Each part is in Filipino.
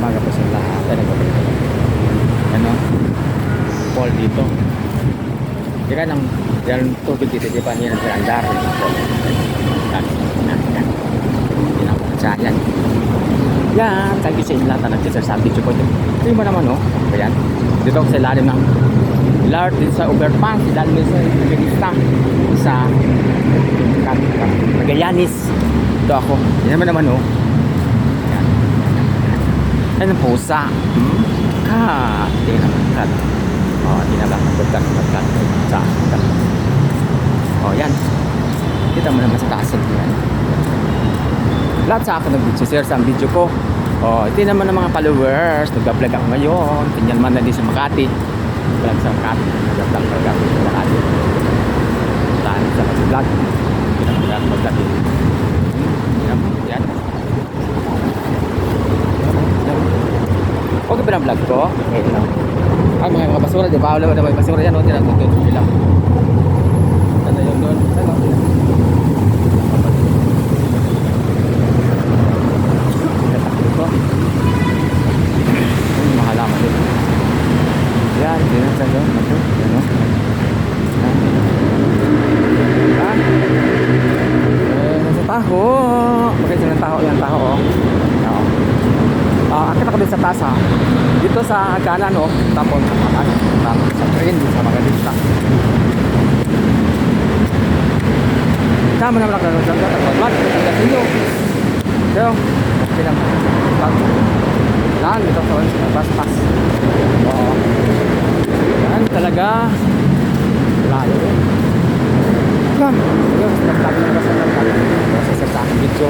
umaga po sa lahat. Ano? Fall dito. Teka nang yan tubig dito, di ba? Yan ang andar. Yan. Yan, thank you sa inyo lahat na nag-share sa video ko. Ito mo naman, oh. Ayan. Dito ako sa ilalim ng dito sa overpass. Ilalim din sa Nagilista. Sa Magallanes. Ito ako. Yan naman, oh. Ayan. Ayan ang pusa. Kat. Tingnan naman, kat. Oh, tingnan lang. Kat. Oh, yan. Kita mo naman sa taas. Yan. Lahat sa akin nag-share sa video ko. Oh, ito naman ang mga followers. Nag-vlog ako ngayon. Tingnan man na din sa Makati. Vlog sa Makati. Nag-vlog ako sa Makati. Saan sa mag-vlog. Mag-vlog din. Yan. Okay ba ng vlog ko? Okay lang. Ay, mga basura. Di ba? Wala na may basura yan. Tinatutun sila. Ano yun doon? Ano? Mahalaman dito. Yan, dinasa doon. Ano? Yan. Nasa taho. Bakit silang taho? Yan, taho, oh. Akit ako din sa taas, ha. Dito sa kanan, oh. Tapos sa train, sa Magallanes. Tama naman ako na dyan. Mat, ang inyo. Pero, yan, ito sa bas-pas. Oo. Yan talaga. Layo. Yan. Yan, nagtagi na basta nagtagi. Sa aking video.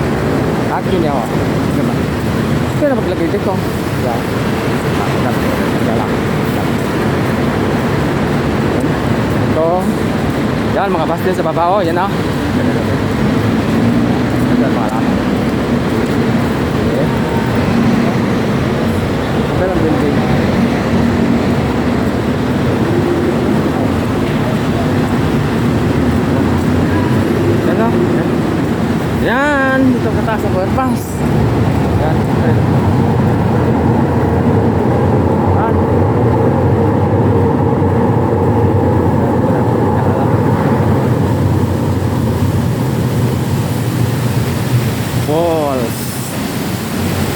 Akin niya, oh. Naman. Pero maglagay dito. Yan. Yan. Ito. Yan, mga bus din sa baba, oh. Yan, oh. Yan, mga laman. Pero ang building. Yan o. Yan. Dito ka taas sa overpass. Yan. Yan. Falls.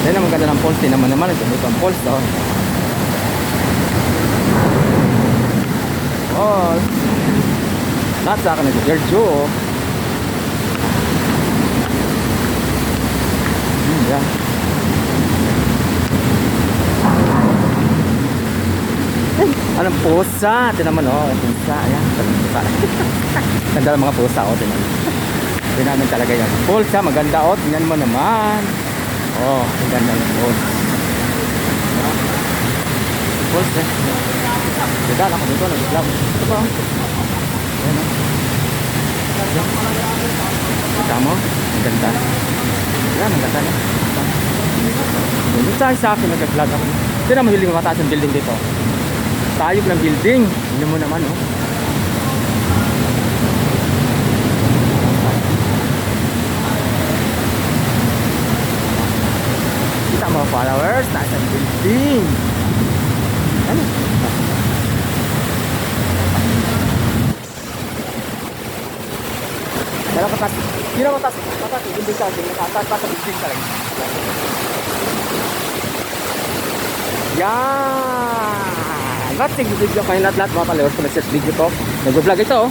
Yan ang maganda ng falls din naman. Ito ang falls daw. Falls. Lahat sa akin ito. Gerjo. Yan. Anong pusa? Ito naman, oh. Pusa. Ayan. Pusa. Ganda ng mga pusa, oh. Ito namin talaga yan. Falls, ha. Maganda, oh. Tingnan mo naman. Oh, ang ganda ng falls. Falls, eh. Dadaan ako dito, nag-vlog. Ito ba? Ayan, oh. Kita mo? Ang ganda. Ayan, ang ganda na. Dito sa akin, nag-vlog ako. Ito na mahiling mataas yung building dito. Tayog ng building. Hindi mo naman, oh. Mga followers, nasa building. Ano? Pero patas. Hindi na patas. Patas. Building ka. Patas building ka lang. Yan. Ba't nag-video kayo lahat mga followers ko nag-search video ko. Nag-vlog ito, oh.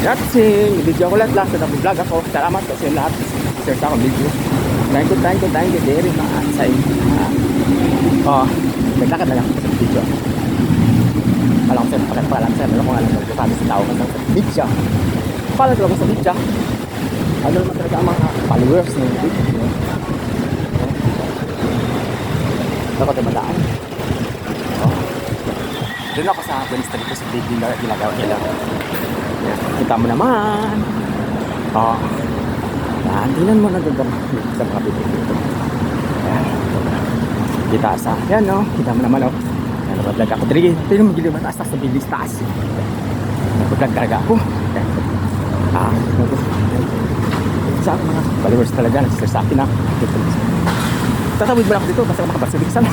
Yatsing. Nag-video ko lahat. Nag-vlog ako. Salamat kasi lahat. Search ako video. Thank you very much sa inyo. Oh, naglakad na lang sa video. Alam ko sir, pakalang sir, alam ko alam ko sabi sa tao ko sa video. Pala ko sa video. Ano naman talaga ang mga followers ng video. Ako tayo madaan. Oh. Doon ako sa Wednesday dito sa video na ginagawa nila. Kita mo naman. Oh. Tingnan mo nagagama sa mga bibig dito. Ayan. Kita sa, yan o. Kita mo naman o. Ayan, nag-vlog ako. Tingnan mo giliw mataas sa bilis taas. Nag-vlog talaga ako. Sa mga followers talaga. Nagsisir sa akin na. Tatawid mo lang ako dito kasi makabasilik sana.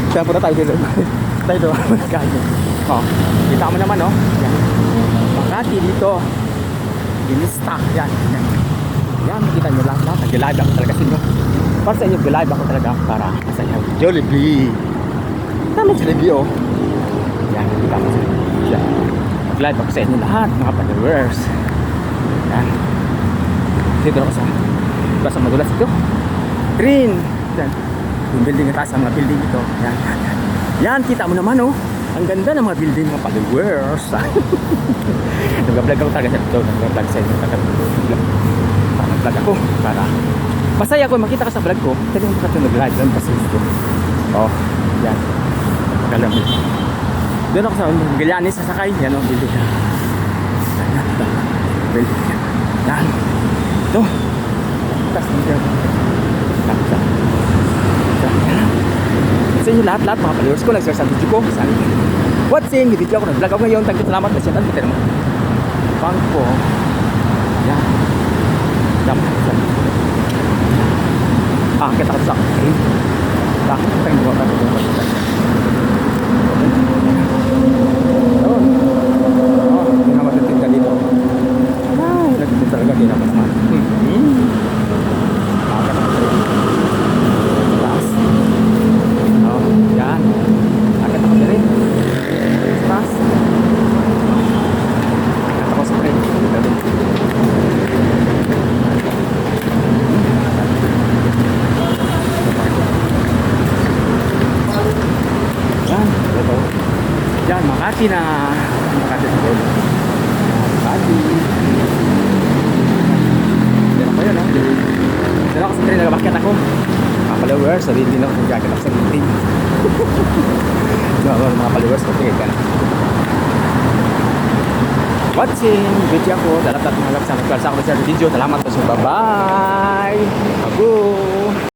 Kaya punta tayo dito. Tayo doon. Oh, kita mo naman, oh. Yan. Makati dito. Ginista. Yan. Yan. Yan, makita nyo lahat. Nag-live ako talaga sa inyo. Para sa inyo, nag-live ako talaga para sa inyo. Jollibee. Dami Jollibee, oh. Yan, makita mo sa inyo. Yan. Nag-live ako sa inyo lahat, mga followers. Yan. Dito ako sa madulas ito. Green. Yan. Yung building na taas, mga building ito. Yan. Yan, kita mo naman, oh. Ang ganda ng mga building, mga followers. Nag-vlog ako talaga sa ito. Nag-vlog sa inyo. Nag-vlog ako para masaya ko makita ka sa vlog ko. Kasi mo ka ito nag-live lang kasi ito. Oh, yan. Magalang. Doon ako sa Magallanes, sasakay. Yan, oh, building. Yan, yan. Building. Yan. Ito. Tapos dito. Sa inyo lahat mga followers ko, nag-share sa video ko. What's in the video ko? Nag-vlog ako ngayon. Thank you, salamat. Kasi yan, kita naman. Pang po. Yan. Ah, kita ko sa akin. Bakit ko tayong buwan natin? Oh, hindi na matitinda dito. Ay, nagtitinda talaga din ako naman. Taas. Oh, yan. Akit ako din. Taas. Akit ako sa train. Yan, ito. Yan, Makati na. Makati na road. Makati. Yan ako yun, ha? Yan ako sa train, nagabakit ako. Mga followers, sabihin din ako kung jacket ako sa meeting. Mga followers, okay ka na. Watching video ko. Dapat mga lapsa. Nagkalsa ako sa video. Salamat po sa bye-bye. Ako.